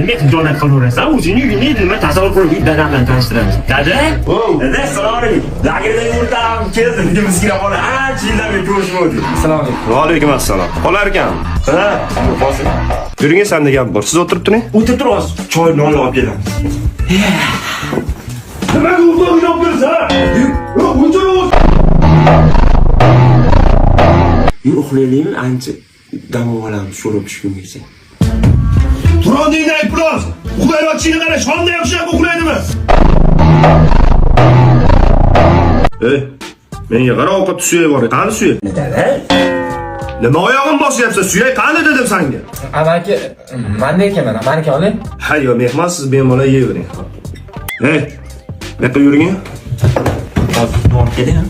nima xijolat qilaverasan? O'zingni uyingni nima tasavvur qilib dadam bilan tanishtiramiz. Dada? Dada, assalomu alaykum. Lagerda yurtam, keldim, uyimizga kirib qoldi. Ancha yillarga ko'rishmadik. Assalomu alaykum. Va alaykum assalom. Qolar ekan. Ha, bosim. Yuring, senda gap bor. Siz o'tirib turing. O'tirib turamiz. Choy non olib kelamiz. Nimaga o'rtoq o'ynab tursan? O'chirib. Uxlaylikmi? Ancha dam olamiz, sho'rib tushgungacha. Turodingni ayt biroz. Uxlayotishini qara, shonda yaxshilab uxlaydimi? Menga qara, ovqat suyak bor. Qani suyak? Dada? Nima oyog'im bosyapsa, suyak qani dedim senga. Amaki, menda ekanman, meniki oling. Ha, yo, mehmonsiz bemalol yeyvering. Bu yoqqa yuring. Hozir borib keling.